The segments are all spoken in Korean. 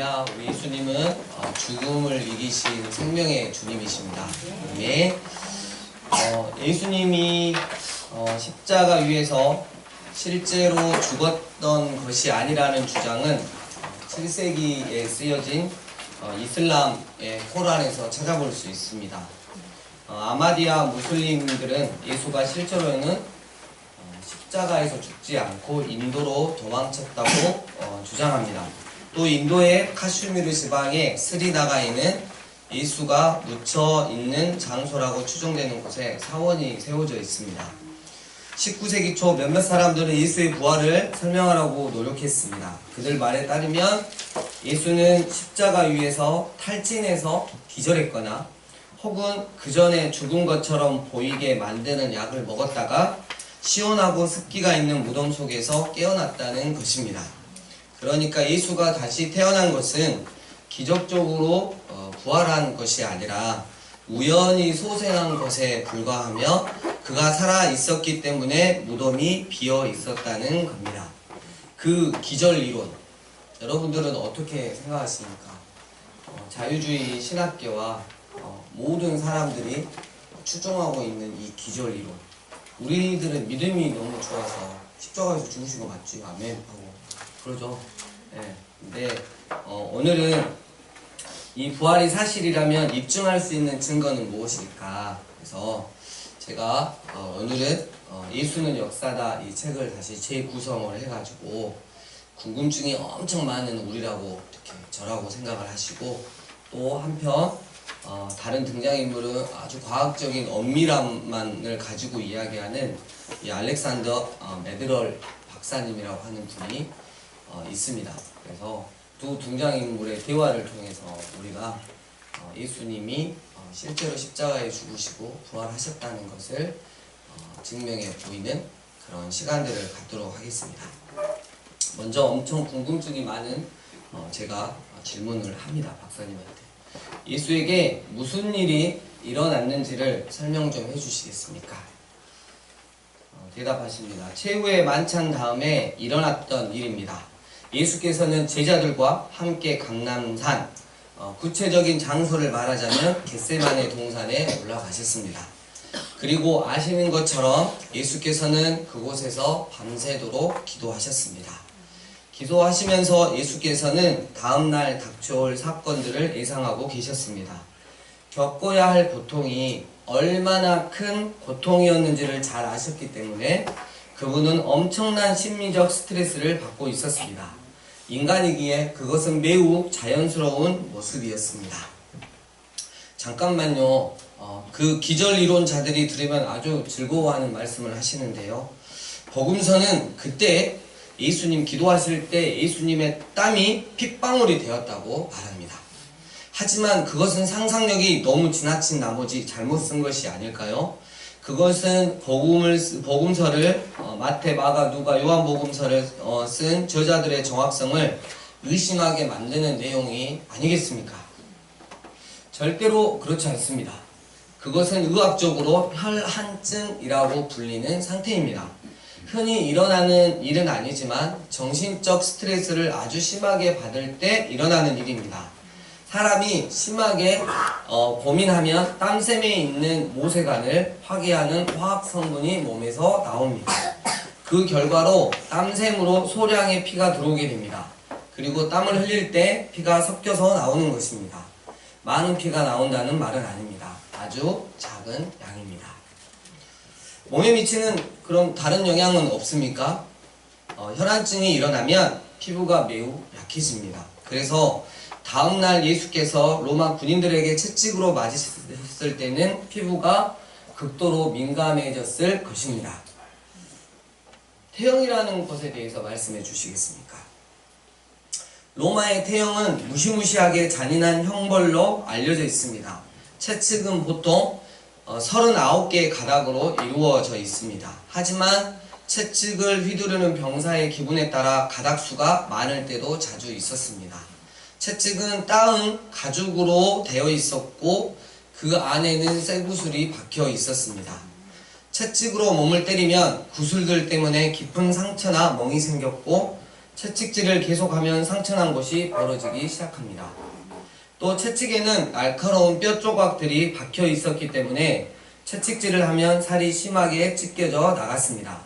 할렐루야. 우리 예수님은 죽음을 이기신 생명의 주님이십니다. 네. 예수님이 십자가 위에서 실제로 죽었던 것이 아니라는 주장은 7세기에 쓰여진 이슬람의 코란에서 찾아볼 수 있습니다. 아마디아 무슬림들은 예수가 실제로는 십자가에서 죽지 않고 인도로 도망쳤다고 주장합니다. 또 인도의 카슈미르 지방의 스리나가에는 예수가 묻혀 있는 장소라고 추정되는 곳에 사원이 세워져 있습니다. 19세기 초 몇몇 사람들은 예수의 부활을 설명하라고 노력했습니다. 그들 말에 따르면 예수는 십자가 위에서 탈진해서 기절했거나 혹은 그 전에 죽은 것처럼 보이게 만드는 약을 먹었다가 시원하고 습기가 있는 무덤 속에서 깨어났다는 것입니다. 그러니까 예수가 다시 태어난 것은 기적적으로 부활한 것이 아니라 우연히 소생한 것에 불과하며 그가 살아 있었기 때문에 무덤이 비어 있었다는 겁니다. 그 기절 이론, 여러분들은 어떻게 생각하십니까? 자유주의 신학계와 모든 사람들이 추종하고 있는 이 기절 이론, 우리들은 믿음이 너무 좋아서 십자가에서 죽으신 거 맞지? 아멘 하고 그러죠. 네. 근데 오늘은 이 부활이 사실이라면 입증할 수 있는 증거는 무엇일까? 그래서 제가 오늘은 예수는 역사다 이 책을 다시 재구성을 해가지고 궁금증이 엄청 많은 우리라고 이렇게 저라고 생각을 하시고, 또 한편 다른 등장인물은 아주 과학적인 엄밀함만을 가지고 이야기하는 이 알렉산더 메드럴 박사님이라고 하는 분이 있습니다. 그래서 두 등장인물의 대화를 통해서 우리가 예수님이 실제로 십자가에 죽으시고 부활하셨다는 것을 증명해 보이는 그런 시간들을 갖도록 하겠습니다. 먼저 엄청 궁금증이 많은 제가 질문을 합니다. 박사님한테. 예수에게 무슨 일이 일어났는지를 설명 좀 해주시겠습니까? 대답하십니다. 최후의 만찬 다음에 일어났던 일입니다. 예수께서는 제자들과 함께 강남산, 구체적인 장소를 말하자면 겟세마네 동산에 올라가셨습니다. 그리고 아시는 것처럼 예수께서는 그곳에서 밤새도록 기도하셨습니다. 기도하시면서 예수께서는 다음날 닥쳐올 사건들을 예상하고 계셨습니다. 겪어야 할 고통이 얼마나 큰 고통이었는지를 잘 아셨기 때문에 그분은 엄청난 심리적 스트레스를 받고 있었습니다. 인간이기에 그것은 매우 자연스러운 모습이었습니다. 잠깐만요. 그 기절이론자들이 들으면 아주 즐거워하는 말씀을 하시는데요. 복음서는 그때 예수님 기도하실 때 예수님의 땀이 핏방울이 되었다고 말합니다. 하지만 그것은 상상력이 너무 지나친 나머지 잘못 쓴 것이 아닐까요? 그것은 복음서를 마태, 마가, 누가, 요한복음서를 쓴 저자들의 정확성을 의심하게 만드는 내용이 아니겠습니까? 절대로 그렇지 않습니다. 그것은 의학적으로 혈한증이라고 불리는 상태입니다. 흔히 일어나는 일은 아니지만 정신적 스트레스를 아주 심하게 받을 때 일어나는 일입니다. 사람이 심하게 고민하면 땀샘에 있는 모세관을 파괴하는 화학 성분이 몸에서 나옵니다. 그 결과로 땀샘으로 소량의 피가 들어오게 됩니다. 그리고 땀을 흘릴 때 피가 섞여서 나오는 것입니다. 많은 피가 나온다는 말은 아닙니다. 아주 작은 양입니다. 몸에 미치는 그런 다른 영향은 없습니까? 혈안증이 일어나면 피부가 매우 약해집니다. 그래서 다음날 예수께서 로마 군인들에게 채찍으로 맞으셨을 때는 피부가 극도로 민감해졌을 것입니다. 태형이라는 것에 대해서 말씀해 주시겠습니까? 로마의 태형은 무시무시하게 잔인한 형벌로 알려져 있습니다. 채찍은 보통 39개의 가닥으로 이루어져 있습니다. 하지만 채찍을 휘두르는 병사의 기분에 따라 가닥 수가 많을 때도 자주 있었습니다. 채찍은 따은 가죽으로 되어 있었고 그 안에는 쇠구슬이 박혀 있었습니다. 채찍으로 몸을 때리면 구슬들 때문에 깊은 상처나 멍이 생겼고 채찍질을 계속하면 상처난 곳이 벌어지기 시작합니다. 또 채찍에는 날카로운 뼈 조각들이 박혀 있었기 때문에 채찍질을 하면 살이 심하게 찢겨져 나갔습니다.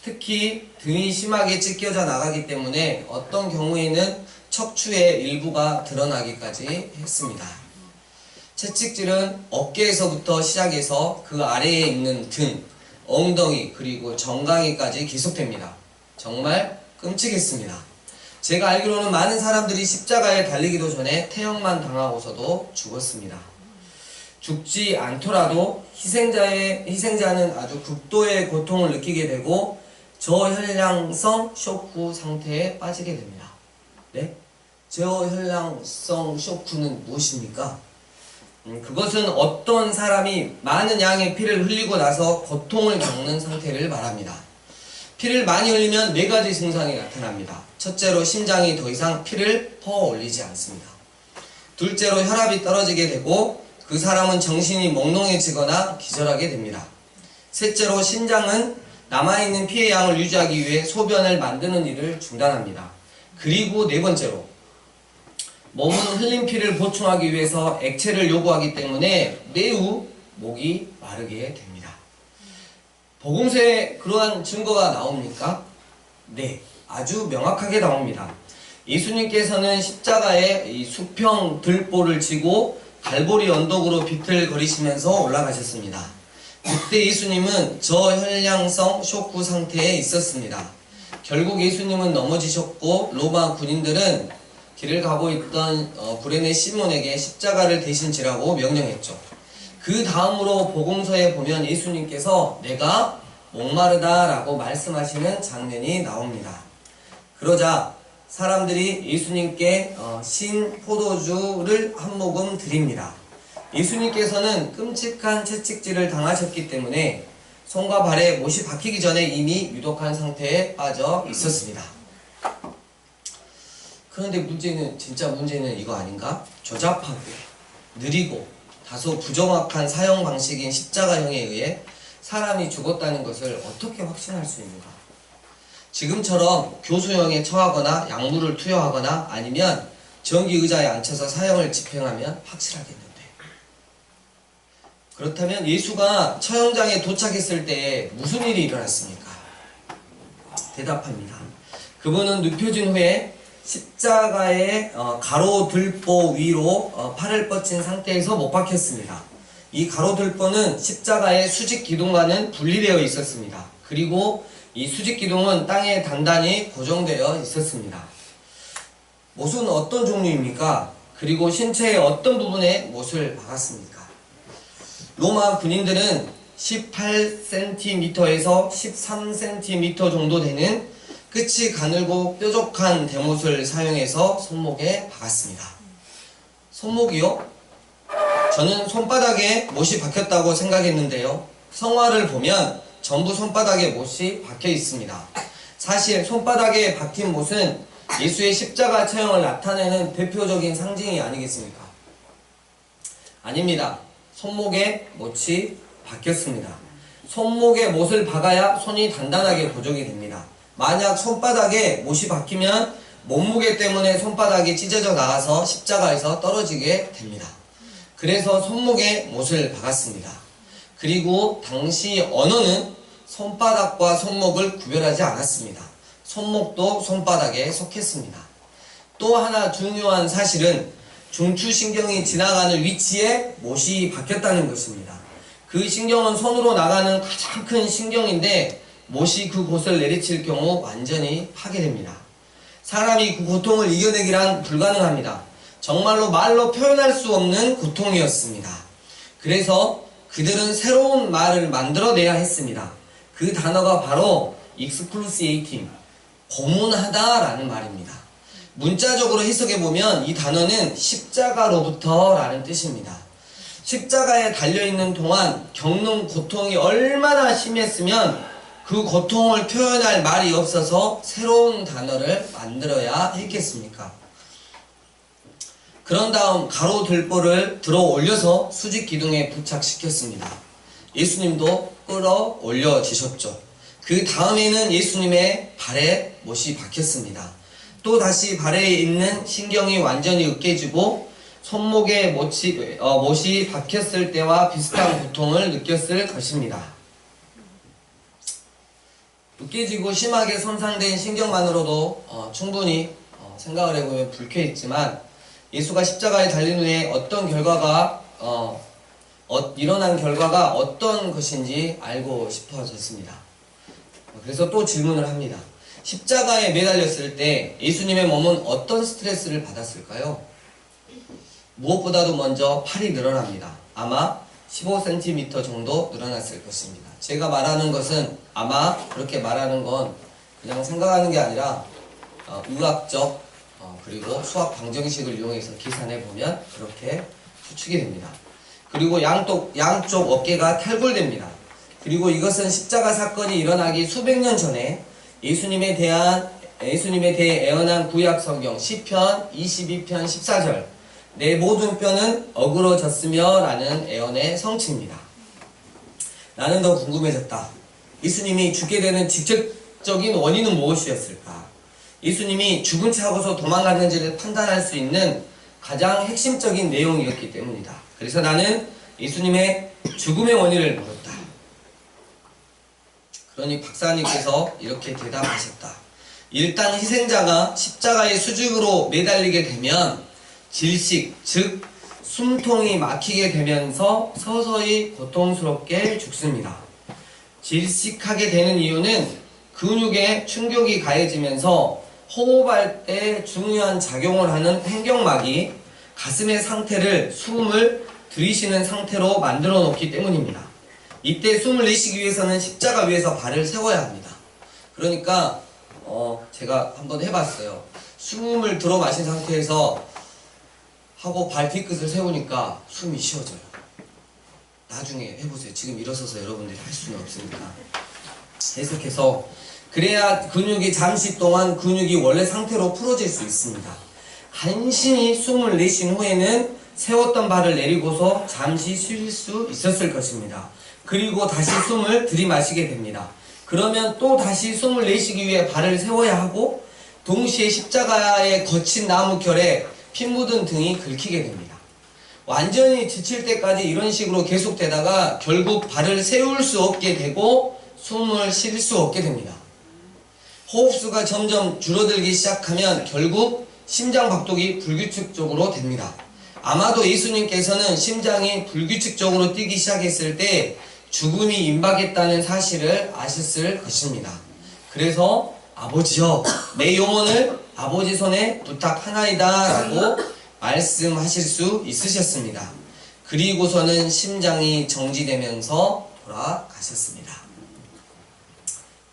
특히 등이 심하게 찢겨져 나가기 때문에 어떤 경우에는 척추의 일부가 드러나기까지 했습니다. 채찍질은 어깨에서부터 시작해서 그 아래에 있는 등, 엉덩이, 그리고 정강이까지 계속됩니다. 정말 끔찍했습니다. 제가 알기로는 많은 사람들이 십자가에 달리기도 전에 태형만 당하고서도 죽었습니다. 죽지 않더라도 희생자는 아주 극도의 고통을 느끼게 되고 저혈량성 쇼크 상태에 빠지게 됩니다. 네? 저혈량성 쇼크는 무엇입니까? 그것은 어떤 사람이 많은 양의 피를 흘리고 나서 고통을 겪는 상태를 말합니다. 피를 많이 흘리면 4가지 증상이 나타납니다. 첫째로 심장이 더 이상 피를 퍼올리지 않습니다. 둘째로 혈압이 떨어지게 되고 그 사람은 정신이 몽롱해지거나 기절하게 됩니다. 셋째로 심장은 남아있는 피의 양을 유지하기 위해 소변을 만드는 일을 중단합니다. 그리고 4번째로 몸은 흘린 피를 보충하기 위해서 액체를 요구하기 때문에 매우 목이 마르게 됩니다. 복음서에 그러한 증거가 나옵니까? 네, 아주 명확하게 나옵니다. 예수님께서는 십자가에 이 수평 들보를 지고 갈보리 언덕으로 비틀거리시면서 올라가셨습니다. 그때 예수님은 저혈량성 쇼크 상태에 있었습니다. 결국 예수님은 넘어지셨고 로마 군인들은 길을 가고 있던 구레네 시몬에게 십자가를 대신 지라고 명령했죠. 그 다음으로 복음서에 보면 예수님께서 내가 목마르다 라고 말씀하시는 장면이 나옵니다. 그러자 사람들이 예수님께 신 포도주를 한 모금 드립니다. 예수님께서는 끔찍한 채찍질을 당하셨기 때문에 손과 발에 못이 박히기 전에 이미 유독한 상태에 빠져 있었습니다. 그런데 진짜 문제는 이거 아닌가? 조잡하고 느리고 다소 부정확한 사형 방식인 십자가형에 의해 사람이 죽었다는 것을 어떻게 확신할 수 있는가? 지금처럼 교수형에 처하거나 약물을 투여하거나 아니면 전기 의자에 앉혀서 사형을 집행하면 확실하겠는데. 그렇다면 예수가 처형장에 도착했을 때 무슨 일이 일어났습니까? 대답합니다. 그분은 눕혀진 후에 십자가의 가로들보 위로 팔을 뻗친 상태에서 못 박혔습니다. 이 가로들보는 십자가의 수직 기둥과는 분리되어 있었습니다. 그리고 이 수직 기둥은 땅에 단단히 고정되어 있었습니다. 못은 어떤 종류입니까? 그리고 신체의 어떤 부분에 못을 박았습니까? 로마 군인들은 18cm에서 13cm 정도 되는 끝이 가늘고 뾰족한 대못을 사용해서 손목에 박았습니다. 손목이요? 저는 손바닥에 못이 박혔다고 생각했는데요. 성화를 보면 전부 손바닥에 못이 박혀 있습니다. 사실 손바닥에 박힌 못은 예수의 십자가 처형을 나타내는 대표적인 상징이 아니겠습니까? 아닙니다. 손목에 못이 박혔습니다. 손목에 못을 박아야 손이 단단하게 고정이 됩니다. 만약 손바닥에 못이 박히면 몸무게 때문에 손바닥이 찢어져 나가서 십자가에서 떨어지게 됩니다. 그래서 손목에 못을 박았습니다. 그리고 당시 언어는 손바닥과 손목을 구별하지 않았습니다. 손목도 손바닥에 속했습니다. 또 하나 중요한 사실은 중추신경이 지나가는 위치에 못이 박혔다는 것입니다. 그 신경은 손으로 나가는 가장 큰 신경인데 못이 그곳을 내리칠 경우 완전히 파괴됩니다. 사람이 그 고통을 이겨내기란 불가능합니다. 정말로 말로 표현할 수 없는 고통이었습니다. 그래서 그들은 새로운 말을 만들어내야 했습니다. 그 단어가 바로 excruciating, 고문하다라는 말입니다. 문자적으로 해석해보면 이 단어는 십자가로부터 라는 뜻입니다. 십자가에 달려있는 동안 겪는 고통이 얼마나 심했으면 그 고통을 표현할 말이 없어서 새로운 단어를 만들어야 했겠습니까? 그런 다음 가로들보를 들어 올려서 수직 기둥에 부착시켰습니다. 예수님도 끌어 올려지셨죠. 그 다음에는 예수님의 발에 못이 박혔습니다. 또 다시 발에 있는 신경이 완전히 으깨지고 손목에 못이 박혔을 때와 비슷한 고통을 느꼈을 것입니다. 으깨지고 심하게 손상된 신경만으로도 충분히 생각을 해보면 불쾌했지만 예수가 십자가에 달린 후에 일어난 결과가 어떤 것인지 알고 싶어졌습니다. 그래서 또 질문을 합니다. 십자가에 매달렸을 때 예수님의 몸은 어떤 스트레스를 받았을까요? 무엇보다도 먼저 팔이 늘어납니다. 아마 15cm 정도 늘어났을 것입니다. 제가 말하는 것은 아마 그렇게 말하는 건 그냥 생각하는 게 아니라 의학적 그리고 수학 방정식을 이용해서 계산해 보면 그렇게 추측이 됩니다. 그리고 양쪽 어깨가 탈골됩니다. 그리고 이것은 십자가 사건이 일어나기 수백 년 전에 예수님에 대해 애언한 구약 성경 시편 22편 14절 내 모든 뼈는 어그러졌으며 라는 애언의 성취입니다. 나는 더 궁금해졌다. 예수님이 죽게 되는 직접적인 원인은 무엇이었을까? 예수님이 죽은 채 하고서 도망갔는지를 판단할 수 있는 가장 핵심적인 내용이었기 때문이다. 그래서 나는 예수님의 죽음의 원인을 물었다. 그러니 박사님께서 이렇게 대답하셨다. 일단 희생자가 십자가의 수직으로 매달리게 되면 질식, 즉 숨통이 막히게 되면서 서서히 고통스럽게 죽습니다. 질식하게 되는 이유는 근육에 충격이 가해지면서 호흡할 때 중요한 작용을 하는 횡격막이 가슴의 상태를 숨을 들이쉬는 상태로 만들어 놓기 때문입니다. 이때 숨을 내쉬기 위해서는 십자가 위에서 발을 세워야 합니다. 그러니까 제가 한번 해봤어요. 숨을 들어 마신 상태에서 하고 발 뒤끝을 세우니까 숨이 쉬어져요. 나중에 해보세요. 지금 일어서서 여러분들이 할 수는 없으니까. 계속해서 그래야 근육이 잠시 동안 근육이 원래 상태로 풀어질 수 있습니다. 간신히 숨을 내쉰 후에는 세웠던 발을 내리고서 잠시 쉴 수 있었을 것입니다. 그리고 다시 숨을 들이마시게 됩니다. 그러면 또 다시 숨을 내쉬기 위해 발을 세워야 하고 동시에 십자가의 거친 나무 결에 피 묻은 등이 긁히게 됩니다. 완전히 지칠 때까지 이런 식으로 계속되다가 결국 발을 세울 수 없게 되고 숨을 쉴 수 없게 됩니다. 호흡수가 점점 줄어들기 시작하면 결국 심장박동이 불규칙적으로 됩니다. 아마도 예수님께서는 심장이 불규칙적으로 뛰기 시작했을 때 죽음이 임박했다는 사실을 아셨을 것입니다. 그래서 아버지여 내 영혼을 아버지 손에 부탁하나이다 라고 말씀하실 수 있으셨습니다. 그리고서는 심장이 정지되면서 돌아가셨습니다.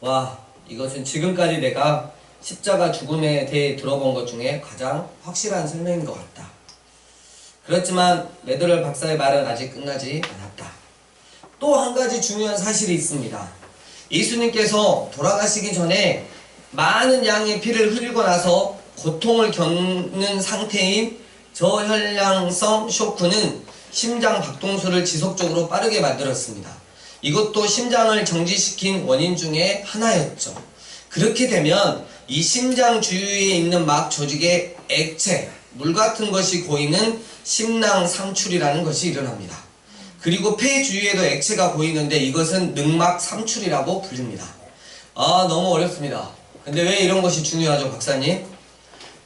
와, 이것은 지금까지 내가 십자가 죽음에 대해 들어본 것 중에 가장 확실한 설명인 것 같다. 그렇지만 레드럴 박사의 말은 아직 끝나지 않았다. 또 한 가지 중요한 사실이 있습니다. 예수님께서 돌아가시기 전에 많은 양의 피를 흘리고 나서 고통을 겪는 상태인 저혈량성 쇼크는 심장 박동수를 지속적으로 빠르게 만들었습니다. 이것도 심장을 정지시킨 원인 중에 하나였죠. 그렇게 되면 이 심장 주위에 있는 막 조직에 액체, 물 같은 것이 고이는 심낭삼출이라는 것이 일어납니다. 그리고 폐 주위에도 액체가 고이는데 이것은 늑막삼출이라고 불립니다. 너무 어렵습니다. 근데 왜 이런 것이 중요하죠, 박사님?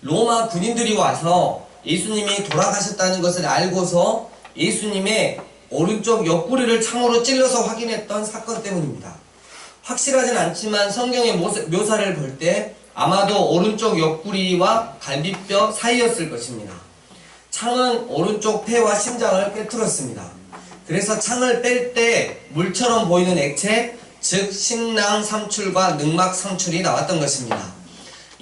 로마 군인들이 와서 예수님이 돌아가셨다는 것을 알고서 예수님의 오른쪽 옆구리를 창으로 찔러서 확인했던 사건 때문입니다. 확실하진 않지만 성경의 묘사를 볼 때 아마도 오른쪽 옆구리와 갈비뼈 사이였을 것입니다. 창은 오른쪽 폐와 심장을 꿰뚫었습니다. 그래서 창을 뺄 때 물처럼 보이는 액체, 즉 심낭삼출과 늑막삼출이 나왔던 것입니다.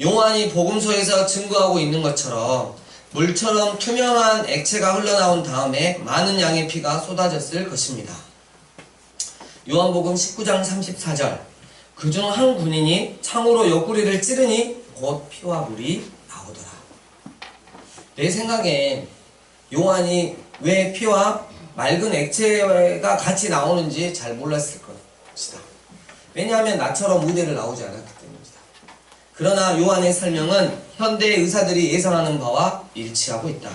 요한이 복음서에서 증거하고 있는 것처럼 물처럼 투명한 액체가 흘러나온 다음에 많은 양의 피가 쏟아졌을 것입니다. 요한복음 19장 34절 그중 한 군인이 창으로 옆구리를 찌르니 곧 피와 물이 나오더라. 내 생각에 요한이 왜 피와 맑은 액체가 같이 나오는지 잘 몰랐을 것이다. 왜냐하면 나처럼 의대를 나오지 않았기 때문이다. 그러나 요한의 설명은 현대 의사들이 예상하는 바와 일치하고 있다.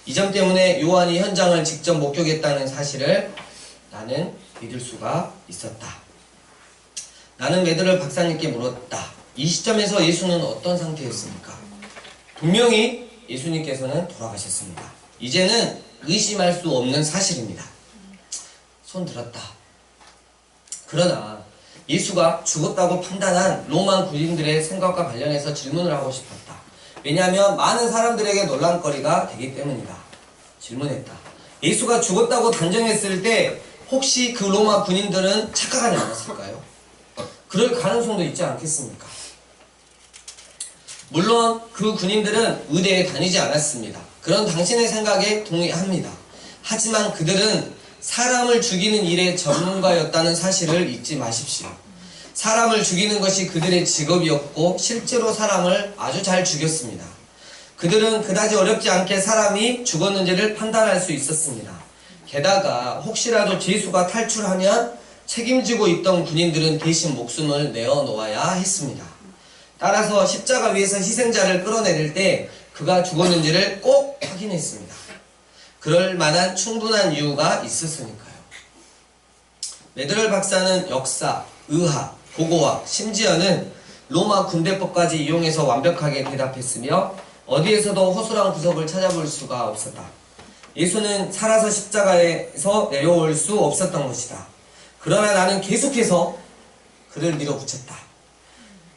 이 점 때문에 요한이 현장을 직접 목격했다는 사실을 나는 믿을 수가 있었다. 나는 메드럴 박사님께 물었다. 이 시점에서 예수는 어떤 상태였습니까? 분명히 예수님께서는 돌아가셨습니다. 이제는 의심할 수 없는 사실입니다. 손 들었다. 그러나 예수가 죽었다고 판단한 로마 군인들의 생각과 관련해서 질문을 하고 싶었다. 왜냐하면 많은 사람들에게 논란거리가 되기 때문이다. 질문했다. 예수가 죽었다고 단정했을 때 혹시 그 로마 군인들은 착각하지 않았을까요? 그럴 가능성도 있지 않겠습니까? 물론 그 군인들은 의대에 다니지 않았습니다. 그런 당신의 생각에 동의합니다. 하지만 그들은 사람을 죽이는 일의 전문가였다는 사실을 잊지 마십시오. 사람을 죽이는 것이 그들의 직업이었고 실제로 사람을 아주 잘 죽였습니다. 그들은 그다지 어렵지 않게 사람이 죽었는지를 판단할 수 있었습니다. 게다가 혹시라도 죄수가 탈출하면 책임지고 있던 군인들은 대신 목숨을 내어놓아야 했습니다. 따라서 십자가 위에서 희생자를 끌어내릴 때 그가 죽었는지를 꼭 확인했습니다. 그럴 만한 충분한 이유가 있었으니까요. 메드럴 박사는 역사, 의학, 고고학, 심지어는 로마 군대법까지 이용해서 완벽하게 대답했으며 어디에서도 허술한 구석을 찾아볼 수가 없었다. 예수는 살아서 십자가에서 내려올 수 없었던 것이다. 그러나 나는 계속해서 그를 밀어붙였다.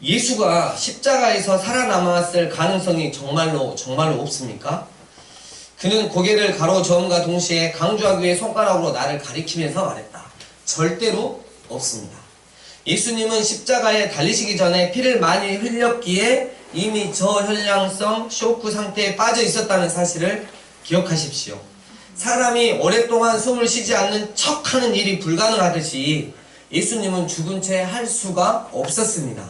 예수가 십자가에서 살아남았을 가능성이 정말로 없습니까? 그는 고개를 가로저음과 동시에 강조하기 위해 손가락으로 나를 가리키면서 말했다. 절대로 없습니다. 예수님은 십자가에 달리시기 전에 피를 많이 흘렸기에 이미 저혈량성 쇼크 상태에 빠져 있었다는 사실을 기억하십시오. 사람이 오랫동안 숨을 쉬지 않는 척하는 일이 불가능하듯이 예수님은 죽은 채 할 수가 없었습니다.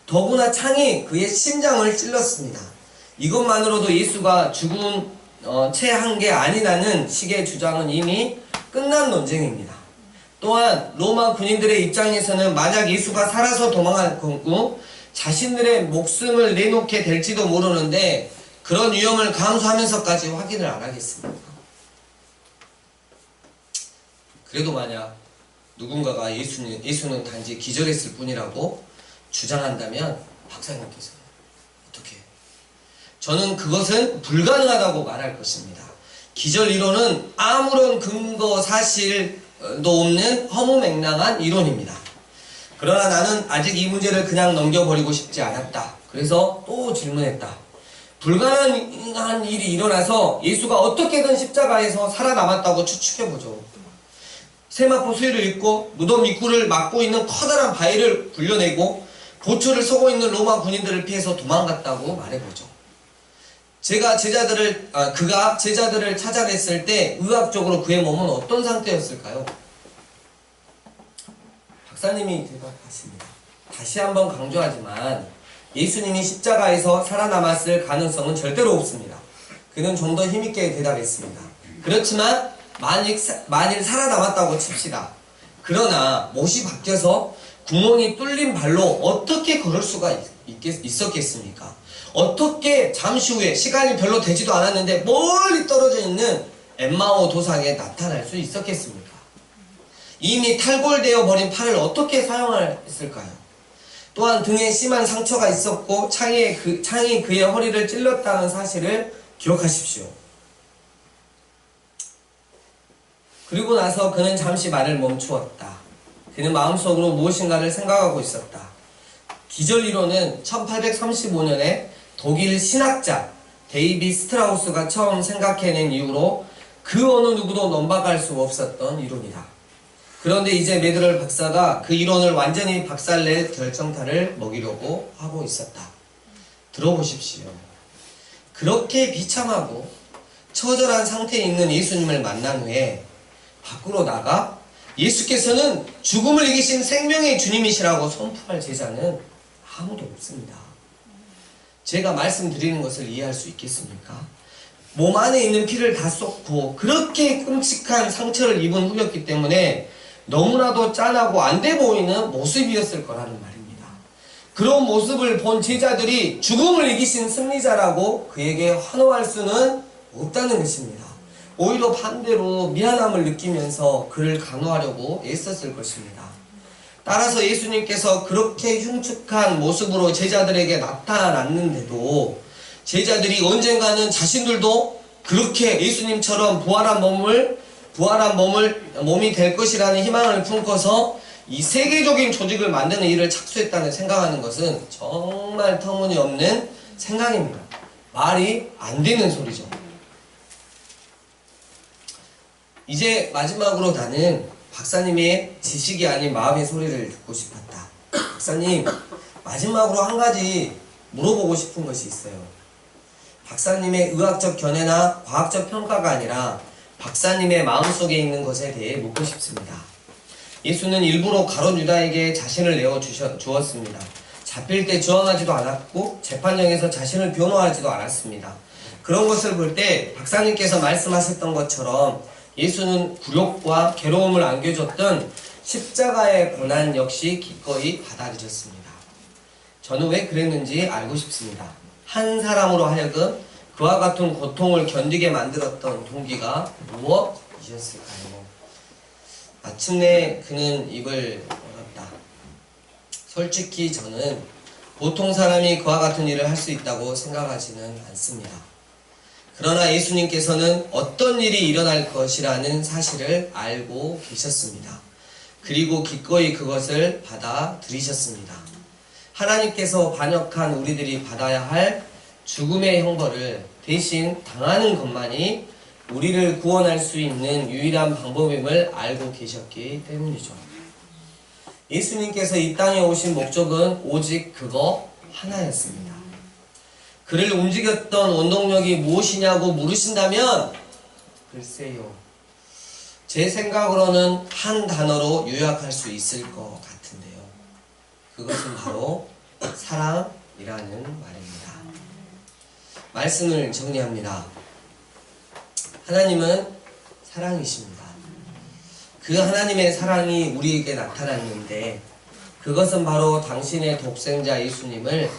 더구나 창이 그의 심장을 찔렀습니다. 이것만으로도 예수가 죽은 채 한 게 아니라는 식의 주장은 이미 끝난 논쟁입니다. 또한 로마 군인들의 입장에서는 만약 예수가 살아서 도망할 경우 자신들의 목숨을 내놓게 될지도 모르는데 그런 위험을 감수하면서까지 확인을 안 하겠습니까? 그래도 만약 누군가가 예수는 단지 기절했을 뿐이라고 주장한다면 박사님께서는 어떻게 해요? 저는 그것은 불가능하다고 말할 것입니다. 기절 이론은 아무런 근거 사실도 없는 허무맹랑한 이론입니다. 그러나 나는 아직 이 문제를 그냥 넘겨버리고 싶지 않았다. 그래서 또 질문했다. 불가능한 일이 일어나서 예수가 어떻게든 십자가에서 살아남았다고 추측해보죠. 세마포 수의를 입고 무덤 입구를 막고 있는 커다란 바위를 굴려내고 보초를 서고 있는 로마 군인들을 피해서 도망갔다고 말해보죠. 그가 제자들을 찾아냈을 때 의학적으로 그의 몸은 어떤 상태였을까요? 박사님이 대답하십니다. 다시 한번 강조하지만 예수님이 십자가에서 살아남았을 가능성은 절대로 없습니다. 그는 좀 더 힘있게 대답했습니다. 그렇지만 만일 살아남았다고 칩시다. 그러나 못이 바뀌어서 구멍이 뚫린 발로 어떻게 걸을 수가 있었겠습니까? 어떻게 잠시 후에 시간이 별로 되지도 않았는데 멀리 떨어져 있는 엠마오 도상에 나타날 수 있었겠습니까? 이미 탈골되어 버린 팔을 어떻게 사용했을까요? 또한 등에 심한 상처가 있었고 창이 그의 허리를 찔렀다는 사실을 기억하십시오. 그리고 나서 그는 잠시 말을 멈추었다. 그는 마음속으로 무엇인가를 생각하고 있었다. 기절이론은 1835년에 독일 신학자 데이비 스트라우스가 처음 생각해낸 이후로 그 어느 누구도 넘박할 수 없었던 이론이다. 그런데 이제 메드럴 박사가 그 이론을 완전히 박살낼 결정타를 먹이려고 하고 있었다. 들어보십시오. 그렇게 비참하고 처절한 상태에 있는 예수님을 만난 후에 밖으로 나가 예수께서는 죽음을 이기신 생명의 주님이시라고 선포할 제자는 아무도 없습니다. 제가 말씀드리는 것을 이해할 수 있겠습니까? 몸 안에 있는 피를 다 쏟고 그렇게 끔찍한 상처를 입은 후였기 때문에 너무나도 짠하고 안 돼 보이는 모습이었을 거라는 말입니다. 그런 모습을 본 제자들이 죽음을 이기신 승리자라고 그에게 환호할 수는 없다는 것입니다. 오히려 반대로 미안함을 느끼면서 그를 간호하려고 애썼을 것입니다. 따라서 예수님께서 그렇게 흉측한 모습으로 제자들에게 나타났는데도 제자들이 언젠가는 자신들도 그렇게 예수님처럼 부활한 몸이 될 것이라는 희망을 품고서 이 세계적인 조직을 만드는 일을 착수했다는 생각하는 것은 정말 터무니없는 생각입니다. 말이 안 되는 소리죠. 이제 마지막으로 나는 박사님의 지식이 아닌 마음의 소리를 듣고 싶었다. 박사님, 마지막으로 한 가지 물어보고 싶은 것이 있어요. 박사님의 의학적 견해나 과학적 평가가 아니라 박사님의 마음속에 있는 것에 대해 묻고 싶습니다. 예수는 일부러 가룟 유다에게 자신을 내어주었습니다. 잡힐 때 저항하지도 않았고 재판정에서 자신을 변호하지도 않았습니다. 그런 것을 볼 때 박사님께서 말씀하셨던 것처럼 예수는 굴욕과 괴로움을 안겨줬던 십자가의 고난 역시 기꺼이 받아들였습니다. 저는 왜 그랬는지 알고 싶습니다. 한 사람으로 하여금 그와 같은 고통을 견디게 만들었던 동기가 무엇이었을까요? 마침내 그는 입을 열었다. 솔직히 저는 보통 사람이 그와 같은 일을 할 수 있다고 생각하지는 않습니다. 그러나 예수님께서는 어떤 일이 일어날 것이라는 사실을 알고 계셨습니다. 그리고 기꺼이 그것을 받아들이셨습니다. 하나님께서 반역한 우리들이 받아야 할 죽음의 형벌을 대신 당하는 것만이 우리를 구원할 수 있는 유일한 방법임을 알고 계셨기 때문이죠. 예수님께서 이 땅에 오신 목적은 오직 그거 하나였습니다. 그를 움직였던 원동력이 무엇이냐고 물으신다면 글쎄요. 제 생각으로는 한 단어로 요약할 수 있을 것 같은데요. 그것은 바로 사랑이라는 말입니다. 말씀을 정리합니다. 하나님은 사랑이십니다. 그 하나님의 사랑이 우리에게 나타났는데 그것은 바로 당신의 독생자 예수님을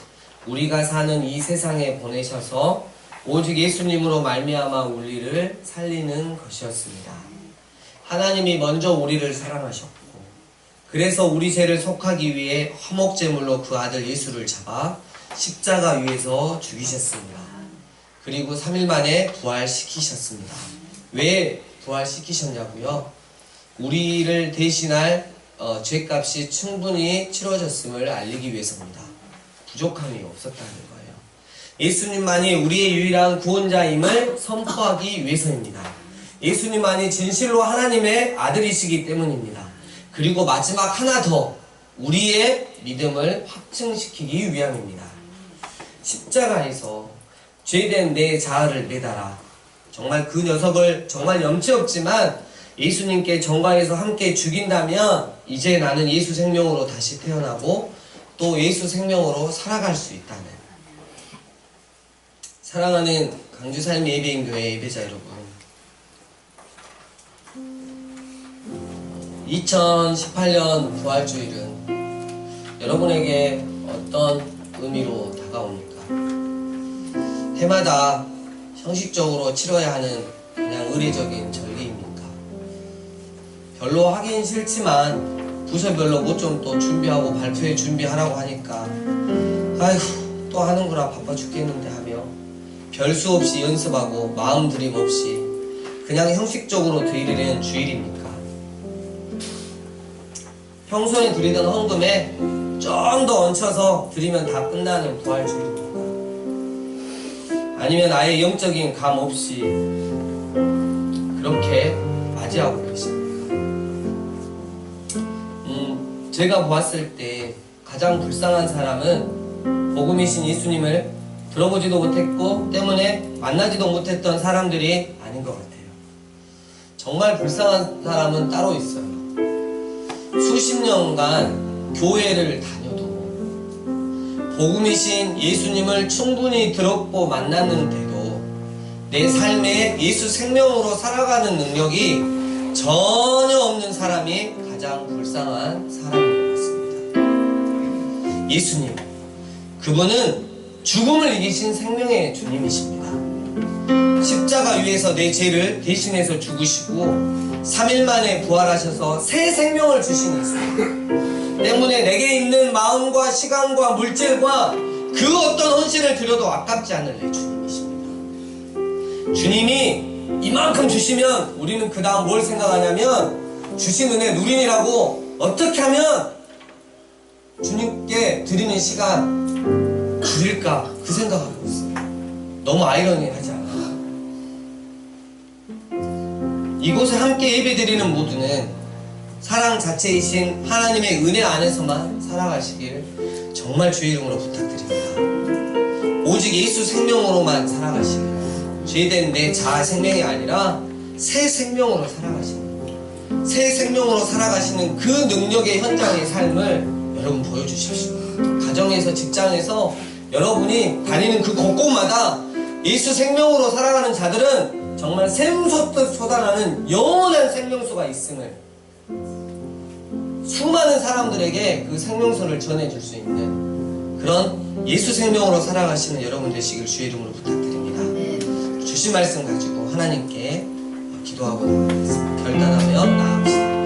우리가 사는 이 세상에 보내셔서 오직 예수님으로 말미암아 우리를 살리는 것이었습니다. 하나님이 먼저 우리를 사랑하셨고 그래서 우리 죄를 속하기 위해 화목제물로 그 아들 예수를 잡아 십자가 위에서 죽이셨습니다. 그리고 3일 만에 부활시키셨습니다. 왜 부활시키셨냐고요? 우리를 대신할 죄값이 충분히 치러졌음을 알리기 위해서입니다. 부족함이 없었다는 거예요. 예수님만이 우리의 유일한 구원자임을 선포하기 위해서입니다. 예수님만이 진실로 하나님의 아들이시기 때문입니다. 그리고 마지막 하나 더 우리의 믿음을 확증시키기 위함입니다. 십자가에서 죄된 내 자아를 매달아 정말 그 녀석을 정말 염치 없지만 예수님께 정가에서 함께 죽인다면 이제 나는 예수 생명으로 다시 태어나고 또 예수 생명으로 살아갈 수 있다는. 사랑하는 강주삶의 예배인교회 예배자 여러분, 2018년 부활주일은 여러분에게 어떤 의미로 다가옵니까? 해마다 형식적으로 치러야 하는 그냥 의례적인 절기입니까? 별로 하긴 싫지만 부서별로 뭐 좀 또 준비하고 발표회 준비하라고 하니까 아휴 또 하는 거라 바빠 죽겠는데 하며 별 수 없이 연습하고 마음들임 없이 그냥 형식적으로 드리는 주일입니까? 평소에 드리던 헌금에 좀 더 얹혀서 드리면 다 끝나는 부활주일입니까? 아니면 아예 영적인 감 없이 그렇게 맞이하고 계십니까? 제가 보았을 때 가장 불쌍한 사람은 복음이신 예수님을 들어보지도 못했고 때문에 만나지도 못했던 사람들이 아닌 것 같아요. 정말 불쌍한 사람은 따로 있어요. 수십 년간 교회를 다녀도 복음이신 예수님을 충분히 들었고 만났는데도 내 삶에 예수 생명으로 살아가는 능력이 전혀 없는 사람이 가장 불쌍한 사람인 것 같습니다. 예수님, 그분은 죽음을 이기신 생명의 주님이십니다. 십자가 위에서 내 죄를 대신해서 죽으시고 3일 만에 부활하셔서 새 생명을 주신 예수 때문에 내게 있는 마음과 시간과 물질과 그 어떤 헌신을 드려도 아깝지 않을 내 주님이십니다. 주님이 이만큼 주시면 우리는 그 다음 뭘 생각하냐면 주신 은혜 누리느라고 어떻게 하면 주님께 드리는 시간 줄일까 그 생각하고 있어요. 너무 아이러니하지 않아요? 이곳에 함께 예배드리는 모두는 사랑 자체이신 하나님의 은혜 안에서만 살아가시길 정말 주의 이름으로 부탁드립니다. 오직 예수 생명으로만 살아가시길, 죄된 내 자아 생명이 아니라 새 생명으로 살아가시는, 새 생명으로 살아가시는 그 능력의 현장의 삶을 여러분 보여주십시오. 가정에서, 직장에서 여러분이 다니는 그 곳곳마다 예수 생명으로 살아가는 자들은 정말 샘솟듯 솟아나는 영원한 생명수가 있음을, 수많은 사람들에게 그 생명수를 전해줄 수 있는 그런 예수 생명으로 살아가시는 여러분 되시길 주의 이름으로 부탁드립니다. 주신 말씀 가지고 하나님께 기도하고 나가겠습니다. 결단하며 나아갑시다.